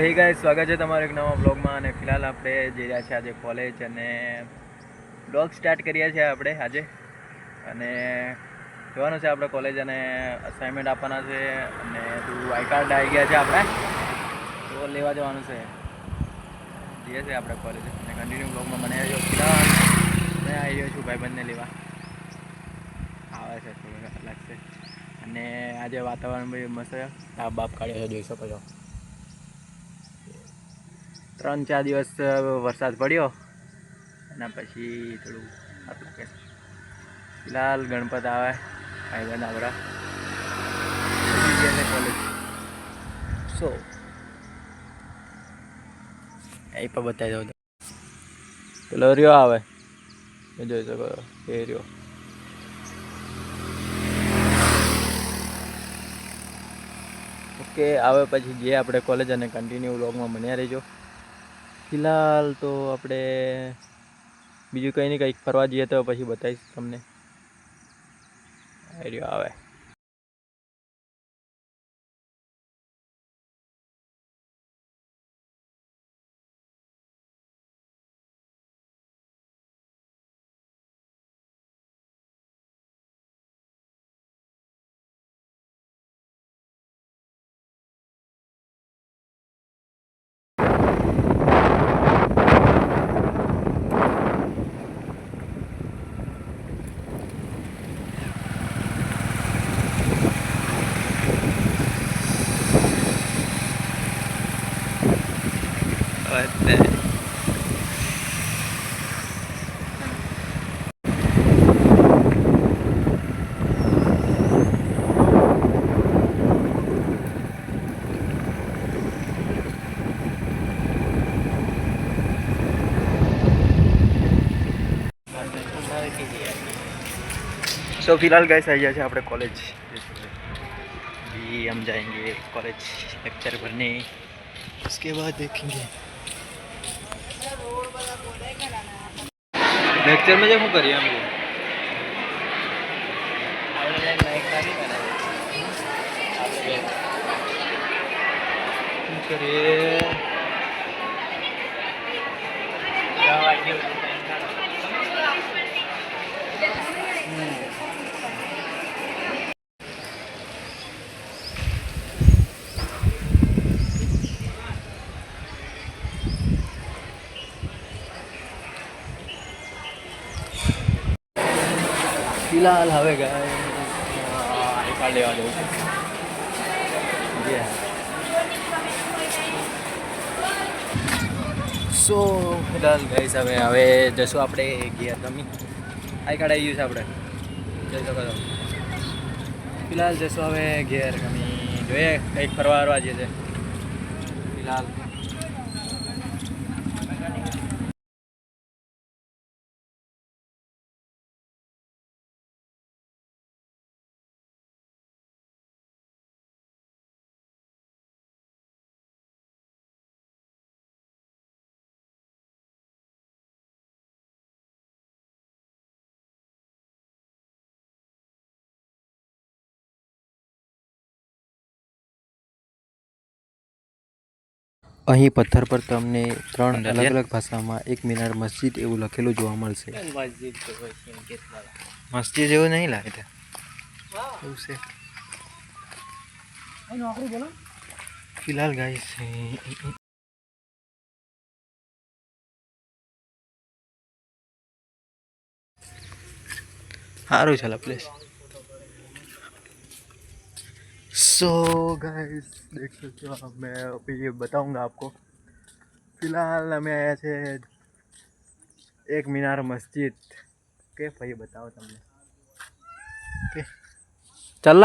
હે ગાઈસ, સ્વાગત છે તમારું એક નવા બ્લોગમાં. અને ફિલહાલ આપણે જઈ રહ્યા છીએ આજે કોલેજ, અને બ્લોગ સ્ટાર્ટ કરીએ છીએ આપણે આજે. અને જવાનું છે આપણે કોલેજ, અને અસાઇનમેન્ટ આપવાના છે, અને થોડું આઈ કાર્ડ આવી ગયા છે આપણે, તો લેવા જવાનું છે. જઈએ છીએ આપણે કોલેજ, અને કન્ટિન્યુ બ્લોગમાં મને આવ્યો. ફિલહાલ મેં આવી રહ્યો છું ભાઈબંધને લેવા. આવે છે થોડું લાગશે. અને આજે વાતાવરણ બી મસ્ત છે. તાપ બાપ કાઢ્યો છે, જોઈ શકો છો. 3-4 દિવસ વરસાદ પડ્યો, એના પછી થોડું સારું લાગે છે. ફિલહાલ ગણપત આવે ભાઈબંધ આપણા કોલેજ. સો એ પણ બતાવી દઉં. પેલો રહ્યો આવે, જોઈ શકો એ રહ્યો. ઓકે, આવે પછી જઈએ આપણે કોલેજ, અને કન્ટિન્યુ વ્લોગમાં બન્યા રહેજો. ફિલહાલ તો આપણે બીજું કંઈ નહીં, કંઈક ફરવા જઈએ તો પછી બતાવીશ તમને. આવે सो फिलहाल गए आ गया अपने कॉलेज। अभी हम जाएंगे कॉलेज लेक्चर भरने, उसके बाद देखेंगे लेक्चर में जो करिए हम करिए। फिलहाल हवे गए आई कार्ड लेवा जाऊँ सो फिलहाल गाइस हवे जशो આપણે ગયા તમે આઈ કાર્ડ આવી ગયું છે આપણે, જોઈ શકો છો. ફિલહાલ જશો હવે ઘેર. અમે જોઈએ કંઈક ફરવા ફરવા જઈએ છે ફિલહાલ. અહીં પથ્થર પર તમને 3 અલગ અલગ ભાષામાં 1 મિનાર મસ્જિદ એવું લખેલું જોવા મળશે. મસ્જિદ એવું નહીં લાગે, એવું છે. ફિલહાલ ગાઈસ સારું ચાલે પ્લેસ. सो गाइस देख सकते हो, मैं अभी ये बताऊंगा आपको. फिलहाल हमें आया थे 1 मीनार मस्जिद के भाई, बताओ तुमने के चल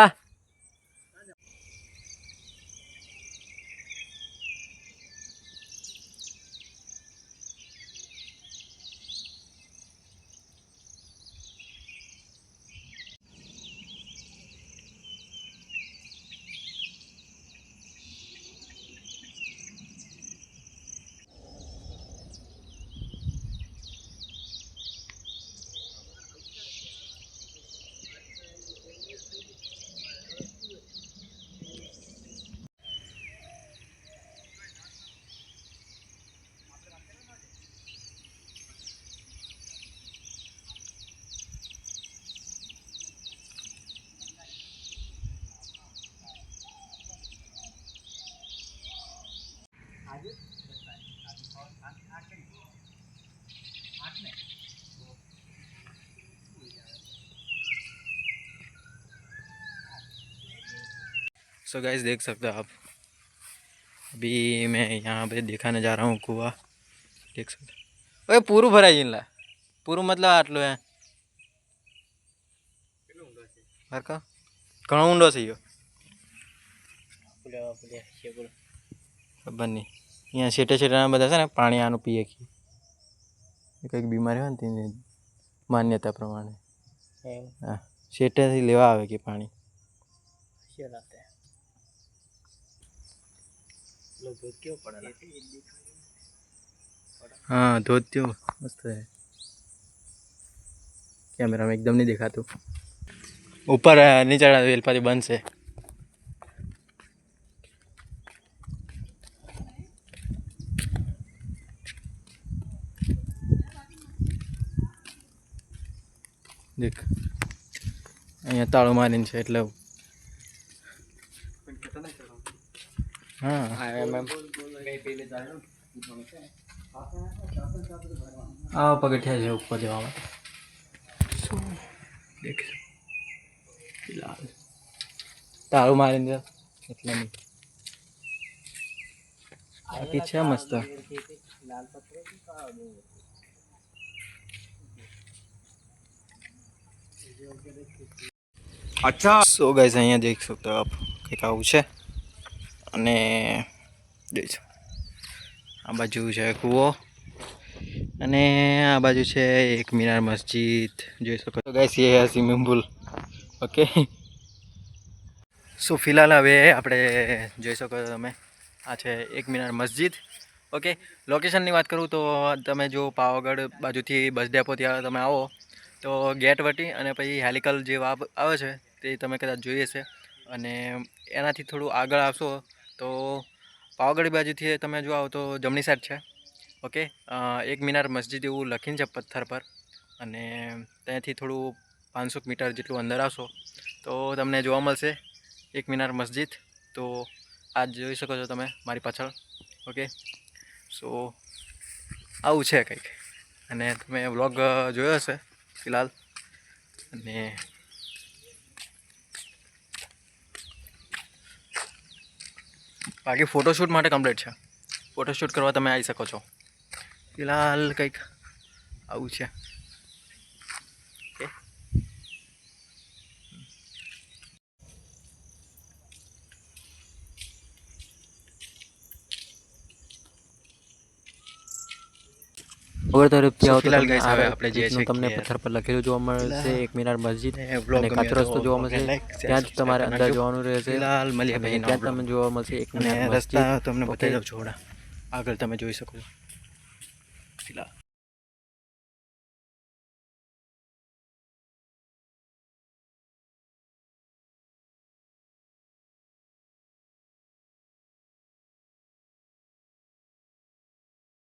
सो गाइस देख सकते हो आप, अभी मैं यहाँ पे दिखाने जा रहा हूँ कुआ। देख सकते हो, ओए पूરું ભરાઈ ગયેલા, પૂરું મતલબ આટલું હે હરકા ઘણો ઊંડો થઈ ગયો, ખબર નહીં. અહીંયા છેટે છેટેના બધા છે ને પાણી આનું પીએ કે કંઈક બીમારી હોય ને તેની માન્યતા પ્રમાણે હા છેટેથી લેવા આવે કે પાણી. हाँ धोत क्यों मस्त है, कैमरा में एकदम नहीं दिखातुं. ऊपर नीचे वेलपाती बंद से. देख अँ ताळो मारी है एट हाँ पगथिया है ऊपर जवा देख फिलहाल ताळो मारी एट नहीं बाकी है मस्त. अच्छा सो गाइस अँ देख सकते हो आप कंईक आવું છે અને જોઈશું આ બાજુ છે કૂવો અને આ બાજુ છે એક મીનાર મસ્જિદ જોઈ શકો છો ગાઈસ. ये है स्विमिंग पूल ओके. સો ફિલહાલ હવે આપણે જોઈ શકો છો તમે આ છે એક મીનાર મસ્જિદ ઓકે. લોકેશનની વાત કરું તો તમે જો પાવાગઢ બાજુથી બસ ડેપો ત્યાં તમે આવો તો ગેટ વટી અને પછી હેલિકલ જે વાવ આવે છે તે તમે કદાચ જોઈએ છે અને એનાથી થોડું આગળ આવશો તો પાવાગઢ બાજુથી તમે જો આવો તો જમણી સાઈડ છે ઓકે. એક મીનાર મસ્જિદ એવું લખીને છે પથ્થર પર અને ત્યાંથી થોડું 500 મીટર જેટલું અંદર આવશો તો તમને જોવા મળશે એક મીનાર મસ્જિદ. તો આ જોઈ શકો છો તમે મારી પાછળ ઓકે. સો આવું છે કંઈક અને તમે વ્લોગ જોયો હશે ફિલહાલ અને બાકી ફોટોશૂટ માટે કમ્પ્લીટ છે, ફોટોશૂટ કરવા તમે આવી શકો છો. ફિલહાલ કંઈક આવું છે ઓકે. ઓર તરફથી આવો તો ફિલહાલ તમને guys, હવે આપણે જે છે તમને કે પથ્થર પર લખેલું જોવા મળશે એક મીનાર મસ્જિદ vlog અને ગમ્યો કાચો તો રસ્તો જોવા મળશે. like, share, ત્યાં જ તમારે subscribe અંદર કરજો. જવાનું રહેશે ફિલહાલ મળીએ અને ભાઈ ત્યાં તમને જોવા મળશે એક અને મીનાર રસ્તા મસ્જિદ તમને ઓકે. બતાવી દઉં છું આગળ તમે જોઈ શકો છો ફિલહાલ.